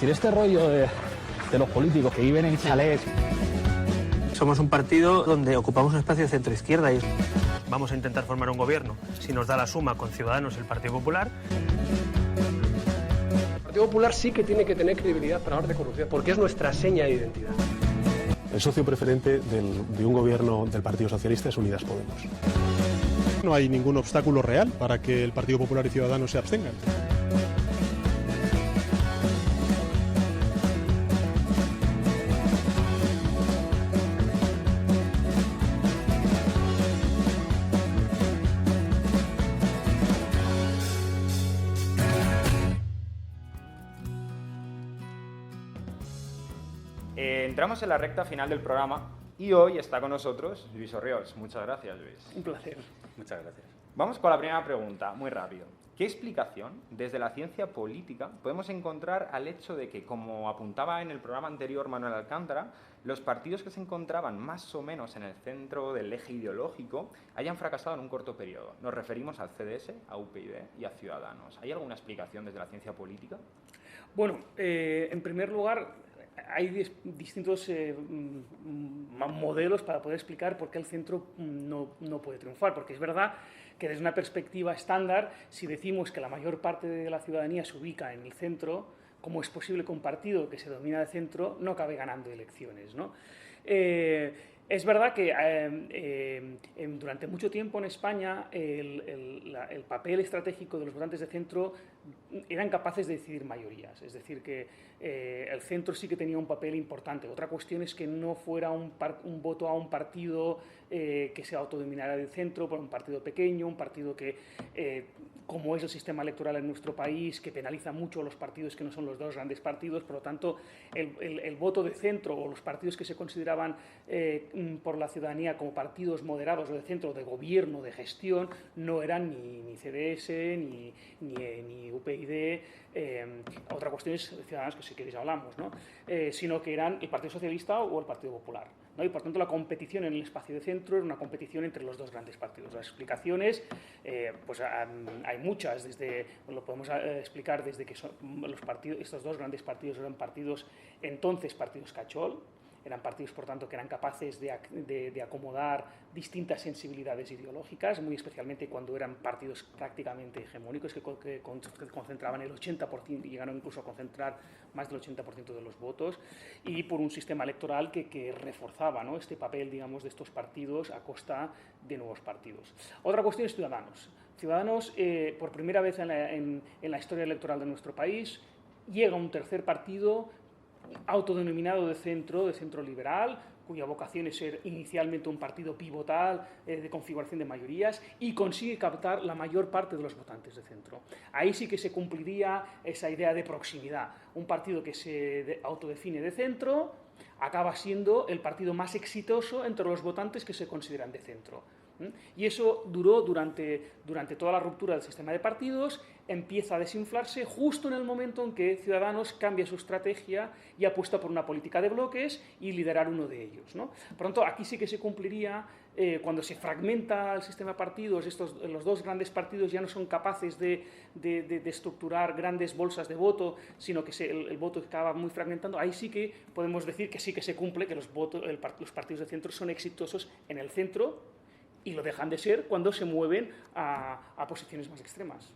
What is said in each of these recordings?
decir, este rollo de los políticos que viven en chalés. Somos un partido donde ocupamos un espacio de centro-izquierda y vamos a intentar formar un gobierno. Si nos da la suma con Ciudadanos y el Partido Popular. El Partido Popular sí que tiene que tener credibilidad para hablar de corrupción, porque es nuestra seña de identidad. El socio preferente de un gobierno del Partido Socialista es Unidas Podemos. No hay ningún obstáculo real para que el Partido Popular y Ciudadanos se abstengan. Entramos en la recta final del programa y hoy está con nosotros Lluís Orriols. Muchas gracias, Lluís. Un placer. Muchas gracias. Vamos con la primera pregunta, muy rápido. ¿Qué explicación, desde la ciencia política, podemos encontrar al hecho de que, como apuntaba en el programa anterior Manuel Alcántara, los partidos que se encontraban más o menos en el centro del eje ideológico hayan fracasado en un corto periodo? Nos referimos al CDS, a UPyD y a Ciudadanos. ¿Hay alguna explicación desde la ciencia política? Bueno, en primer lugar, hay distintos modelos para poder explicar por qué el centro no puede triunfar, porque es verdad que desde una perspectiva estándar, si decimos que la mayor parte de la ciudadanía se ubica en el centro, ¿cómo es posible que un partido que se domina de centro no acabe ganando elecciones, ¿no? Es verdad que durante mucho tiempo en España el papel estratégico de los votantes de centro eran capaces de decidir mayorías, es decir, que el centro sí que tenía un papel importante. Otra cuestión es que no fuera un voto a un partido que se autodominara del centro, por un partido pequeño, un partido que, como es el sistema electoral en nuestro país, que penaliza mucho a los partidos que no son los dos grandes partidos, por lo tanto, el voto de centro o los partidos que se consideraban por la ciudadanía como partidos moderados o de centro, de gobierno, de gestión, no eran ni CDS, ni UPyD, otra cuestión es Ciudadanos, que si queréis hablamos, ¿no? Sino que eran el Partido Socialista o el Partido Popular, ¿no? Y por tanto la competición en el espacio de centro era una competición entre los dos grandes partidos. Las explicaciones, pues hay muchas, lo podemos explicar desde que estos dos grandes partidos eran partidos cachol, eran partidos, por tanto, que eran capaces de acomodar distintas sensibilidades ideológicas, muy especialmente cuando eran partidos prácticamente hegemónicos que concentraban el 80%, y llegaron incluso a concentrar más del 80% de los votos, y por un sistema electoral que reforzaba, ¿no?, este papel, digamos, de estos partidos a costa de nuevos partidos. Otra cuestión es Ciudadanos. Ciudadanos, por primera vez en la historia electoral de nuestro país, llega un tercer partido autodenominado de centro liberal, cuya vocación es ser inicialmente un partido pivotal de configuración de mayorías, y consigue captar la mayor parte de los votantes de centro. Ahí sí que se cumpliría esa idea de proximidad. Un partido que se autodefine de centro acaba siendo el partido más exitoso entre los votantes que se consideran de centro. Y eso duró durante toda la ruptura del sistema de partidos, empieza a desinflarse justo en el momento en que Ciudadanos cambia su estrategia y apuesta por una política de bloques y liderar uno de ellos, ¿no? Por lo tanto, aquí sí que se cumpliría, cuando se fragmenta el sistema de partidos, los dos grandes partidos ya no son capaces de estructurar grandes bolsas de voto, sino que el voto acaba muy fragmentando. Ahí sí que podemos decir que sí que se cumple, que los partidos de centro son exitosos en el centro, y lo dejan de ser cuando se mueven a posiciones más extremas.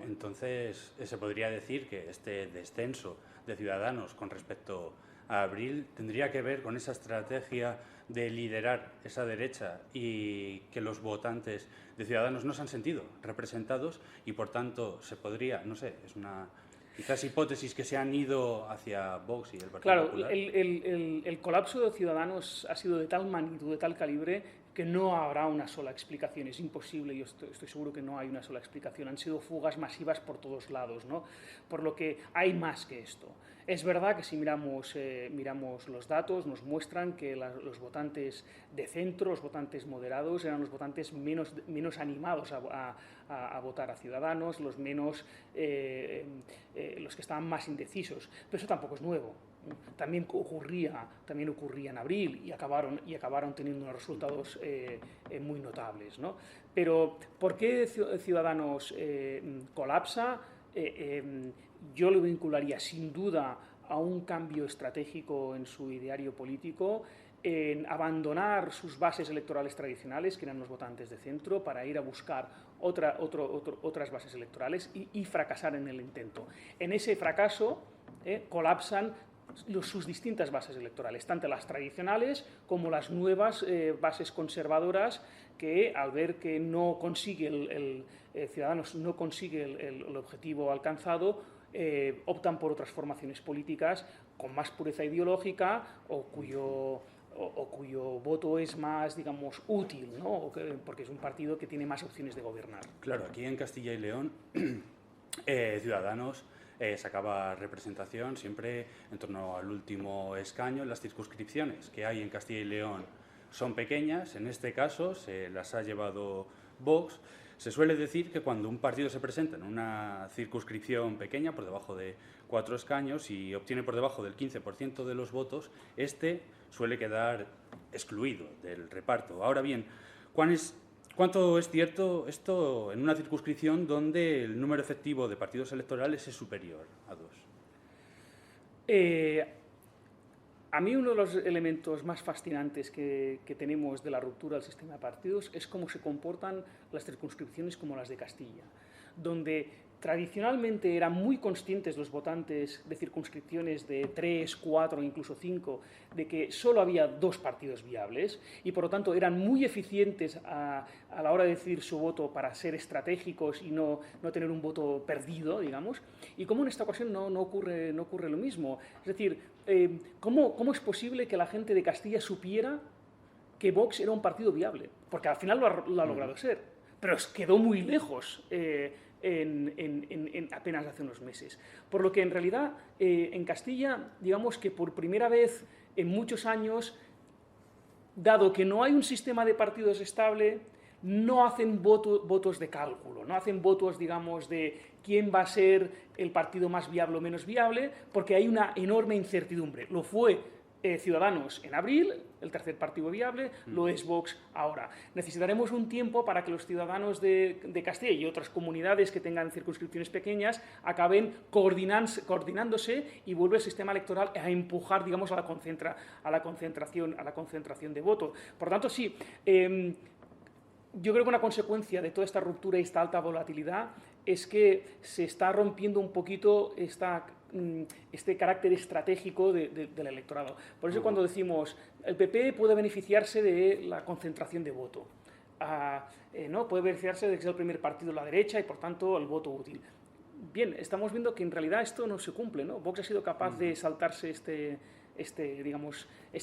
Entonces, se podría decir que este descenso de Ciudadanos con respecto a abril tendría que ver con esa estrategia de liderar esa derecha, y que los votantes de Ciudadanos no se han sentido representados y, por tanto, se podría, no sé, es una quizás hipótesis, que se han ido hacia Vox y el Partido Popular. El colapso de Ciudadanos ha sido de tal magnitud, de tal calibre, que no habrá una sola explicación. Es imposible, yo estoy seguro que no hay una sola explicación. Han sido fugas masivas por todos lados, ¿no? Por lo que hay más que esto. Es verdad que si miramos los datos, nos muestran que los votantes de centro, los votantes moderados, eran los votantes menos animados a votar a Ciudadanos, los que estaban más indecisos. Pero eso tampoco es nuevo. También ocurría en abril y acabaron teniendo unos resultados muy notables, ¿no? Pero ¿por qué Ciudadanos colapsa? Yo lo vincularía sin duda a un cambio estratégico en su ideario político, en abandonar sus bases electorales tradicionales, que eran los votantes de centro, para ir a buscar otras bases electorales y fracasar en el intento. En ese fracaso colapsan sus distintas bases electorales, tanto las tradicionales como las nuevas bases conservadoras, que al ver que no consigue Ciudadanos no consigue el objetivo alcanzado, optan por otras formaciones políticas con más pureza ideológica o cuyo voto es más, digamos, útil, ¿no? Porque es un partido que tiene más opciones de gobernar. Claro, aquí en Castilla y León, Ciudadanos sacaba representación siempre en torno al último escaño. Las circunscripciones que hay en Castilla y León son pequeñas, en este caso se las ha llevado Vox. Se suele decir que cuando un partido se presenta en una circunscripción pequeña, por debajo de 4 escaños, y obtiene por debajo del 15% de los votos, este suele quedar excluido del reparto. Ahora bien, ¿cuánto es cierto esto en una circunscripción donde el número efectivo de partidos electorales es superior a 2? A mí uno de los elementos más fascinantes que tenemos de la ruptura del sistema de partidos es cómo se comportan las circunscripciones como las de Castilla, donde tradicionalmente eran muy conscientes los votantes de circunscripciones de 3, 4, incluso 5, de que solo había 2 partidos viables y, por lo tanto, eran muy eficientes a la hora de decidir su voto para ser estratégicos y no tener un voto perdido, digamos. Y cómo en esta ocasión no ocurre lo mismo. Es decir, ¿cómo es posible que la gente de Castilla supiera que Vox era un partido viable? Porque al final lo ha logrado ser, pero quedó muy lejos en apenas hace unos meses. Por lo que, en realidad, en Castilla, digamos que por primera vez en muchos años, dado que no hay un sistema de partidos estable, no hacen votos de cálculo, no hacen votos, digamos, de quién va a ser el partido más viable o menos viable, porque hay una enorme incertidumbre. Lo fue Ciudadanos en abril, el tercer partido viable, lo es Vox ahora. Necesitaremos un tiempo para que los ciudadanos de Castilla y otras comunidades que tengan circunscripciones pequeñas acaben coordinándose y vuelve el sistema electoral a empujar, digamos, a la concentración de voto. Por tanto, sí, yo creo que una consecuencia de toda esta ruptura y esta alta volatilidad es que se está rompiendo un poquito este carácter estratégico del electorado. Por eso cuando decimos el PP puede beneficiarse de la concentración de voto, ¿no? Puede beneficiarse de que sea el primer partido de la derecha y, por tanto, el voto útil. Bien, estamos viendo que en realidad esto no se cumple, ¿no? Vox ha sido capaz de saltarse esta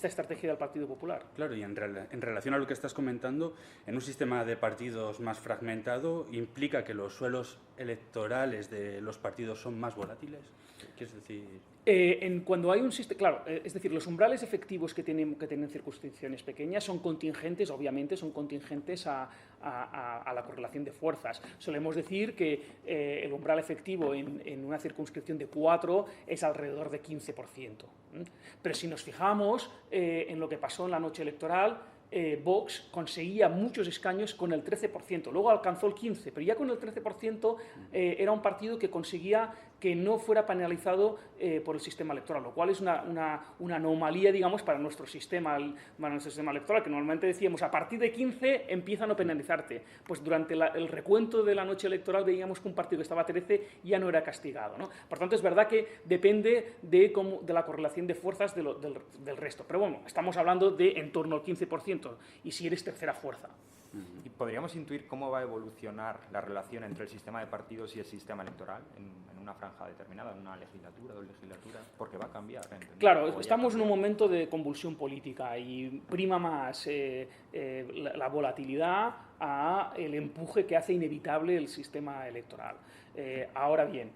estrategia del Partido Popular. Claro, y en relación a lo que estás comentando, en un sistema de partidos más fragmentado, ¿implica que los suelos electorales de los partidos son más volátiles? ¿Quieres decir? Cuando hay un sistema, claro, es decir, los umbrales efectivos que tienen circunscripciones pequeñas son contingentes, obviamente, son contingentes a la correlación de fuerzas. Solemos decir que el umbral efectivo en una circunscripción de 4 es alrededor de 15%. Pero si nos fijamos en lo que pasó en la noche electoral, Vox conseguía muchos escaños con el 13%, luego alcanzó el 15%, pero ya con el 13% era un partido que conseguía que no fuera penalizado por el sistema electoral, lo cual es una anomalía, digamos, para nuestro sistema electoral, que normalmente decíamos a partir de 15 empieza a no penalizarte. Pues durante el recuento de la noche electoral veíamos que un partido que estaba a 13 ya no era castigado, ¿no? Por tanto, es verdad que depende de la correlación de fuerzas del resto. Pero bueno, estamos hablando de en torno al 15%, y si eres tercera fuerza. ¿Y podríamos intuir cómo va a evolucionar la relación entre el sistema de partidos y el sistema electoral en una franja determinada, en una legislatura, 2 legislaturas? Porque va a cambiar. Claro, estamos en un momento de convulsión política y prima más la volatilidad a el empuje que hace inevitable el sistema electoral. Ahora bien,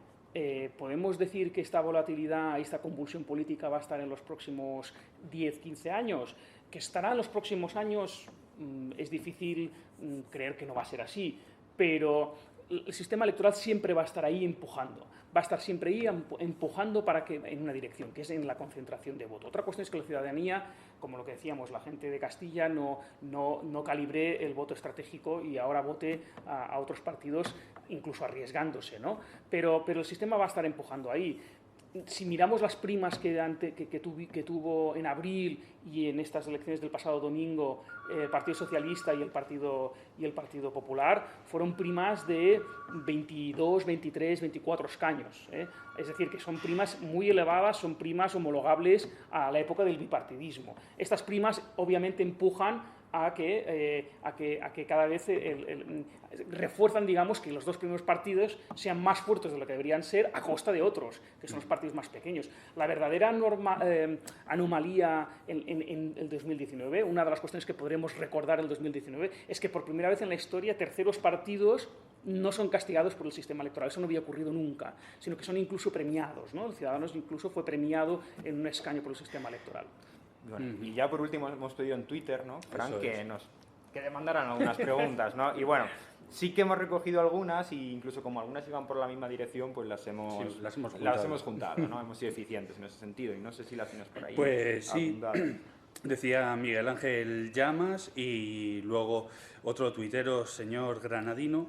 ¿podemos decir que esta volatilidad y esta convulsión política va a estar en los próximos 10, 15 años? ¿Que estará en los próximos años? Es difícil creer que no va a ser así, pero el sistema electoral siempre va a estar ahí empujando, va a estar siempre ahí empujando en una dirección, que es en la concentración de voto. Otra cuestión es que la ciudadanía, como lo que decíamos, la gente de Castilla no calibre el voto estratégico y ahora vote a otros partidos, incluso arriesgándose, ¿no? Pero el sistema va a estar empujando ahí. si miramos las primas que tuvo en abril y en estas elecciones del pasado domingo el Partido Socialista y el Partido Popular, fueron primas de 22, 23, 24 escaños. Es decir, que son primas muy elevadas, son primas homologables a la época del bipartidismo. Estas primas obviamente empujan a que cada vez refuerzan, digamos, que los dos primeros partidos sean más fuertes de lo que deberían ser a costa de otros, que son los partidos más pequeños. La verdadera anomalía en el 2019, una de las cuestiones que podremos recordar el 2019, es que por primera vez en la historia terceros partidos no son castigados por el sistema electoral. Eso no había ocurrido nunca, sino que son incluso premiados, ¿no? El Ciudadanos incluso fue premiado en un escaño por el sistema electoral. Bueno, y ya por último hemos pedido en Twitter, ¿no, Fran, que demandaran algunas preguntas, ¿no? Y bueno, sí que hemos recogido algunas y incluso como algunas iban por la misma dirección, pues las hemos juntado, ¿no? Hemos sido eficientes en ese sentido y no sé si las tienes por ahí. Pues sí, decía Miguel Ángel Llamas y luego otro tuitero, señor Granadino.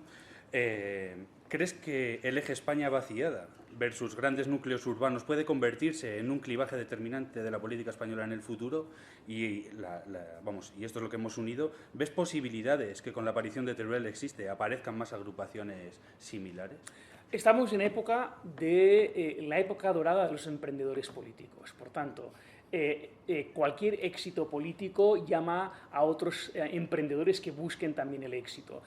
¿Crees que el eje España vaciada versus grandes núcleos urbanos puede convertirse en un clivaje determinante de la política española en el futuro? Y, y esto es lo que hemos unido. ¿Ves posibilidades que con la aparición de Teruel aparezcan más agrupaciones similares? Estamos en la época dorada de los emprendedores políticos. Por tanto, cualquier éxito político llama a otros emprendedores que busquen también el éxito.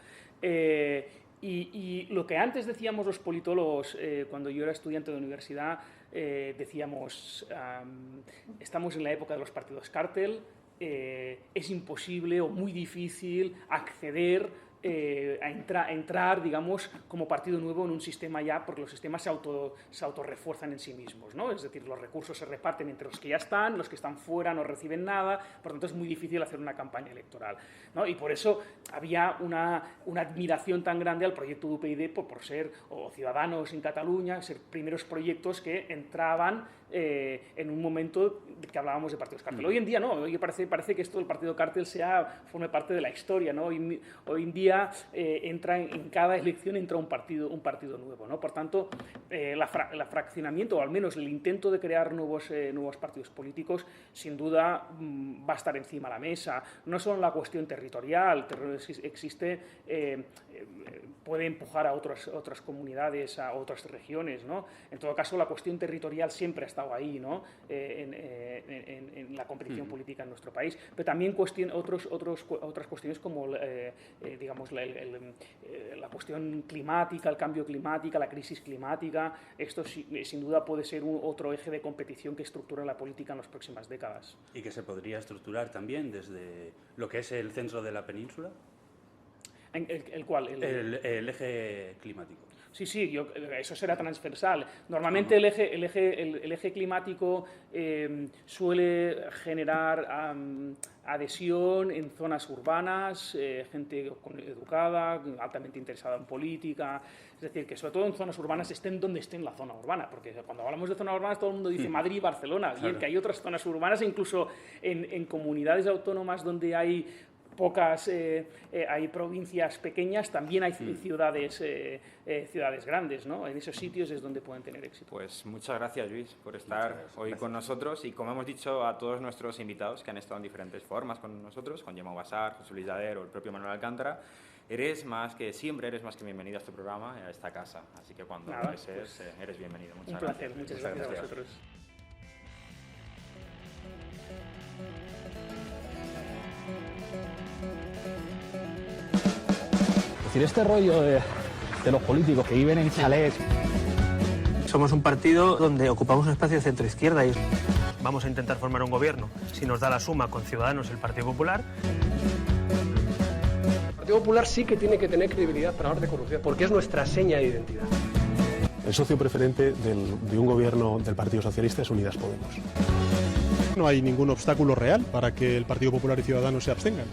Y lo que antes decíamos los politólogos, cuando yo era estudiante de universidad, decíamos, estamos en la época de los partidos cártel, es imposible o muy difícil acceder a entrar, digamos, como partido nuevo en un sistema ya, porque los sistemas se autorrefuerzan en sí mismos, ¿no? Es decir, los recursos se reparten entre los que ya están, los que están fuera no reciben nada, por tanto es muy difícil hacer una campaña electoral, ¿no? Y por eso había una admiración tan grande al proyecto de UPyD por ser, o Ciudadanos en Cataluña, ser primeros proyectos que entraban en un momento que hablábamos de partidos cártel. Hoy en día no, hoy parece que esto del partido cártel forme parte de la historia, ¿no? Hoy en día entra en cada elección entra un partido nuevo, ¿no? Por tanto, el fraccionamiento, o al menos el intento de crear nuevos partidos políticos, sin duda va a estar encima de la mesa. No solo en la cuestión territorial, existe, puede empujar a otras comunidades, a otras regiones, ¿no? En todo caso, la cuestión territorial siempre ha estado ahí, ¿no? En la competición política en nuestro país, pero también otras cuestiones como, digamos, la cuestión climática, el cambio climático, la crisis climática. Esto sin duda puede ser otro eje de competición que estructura la política en las próximas décadas. ¿Y que se podría estructurar también desde lo que es el centro de la península? ¿El cuál? El eje climático. Sí, eso será transversal. Normalmente el eje climático suele generar adhesión en zonas urbanas, gente educada, altamente interesada en política. Es decir, que sobre todo en zonas urbanas estén donde esté la zona urbana, porque cuando hablamos de zonas urbanas todo el mundo dice Madrid y Barcelona, claro. Bien, que hay otras zonas urbanas, incluso en comunidades autónomas donde hay pocas, hay provincias pequeñas, también hay ciudades grandes, ¿no? En esos sitios es donde pueden tener éxito. Pues muchas gracias, Luis, por estar hoy con nosotros, y como hemos dicho a todos nuestros invitados que han estado en diferentes formas con nosotros, con Gemma Ubasar, José Luis Dader o el propio Manuel Alcántara, eres más que bienvenido a este programa, a esta casa, así que cuando desees, eres bienvenido. Muchas gracias. Muchas gracias a vosotros. Es decir, este rollo de los políticos que viven en chalets. Somos un partido donde ocupamos un espacio de centro-izquierda y vamos a intentar formar un gobierno. Si nos da la suma con Ciudadanos el Partido Popular. El Partido Popular sí que tiene que tener credibilidad para hablar de corrupción, porque es nuestra seña de identidad. El socio preferente de un gobierno del Partido Socialista es Unidas Podemos. No hay ningún obstáculo real para que el Partido Popular y Ciudadanos se abstengan.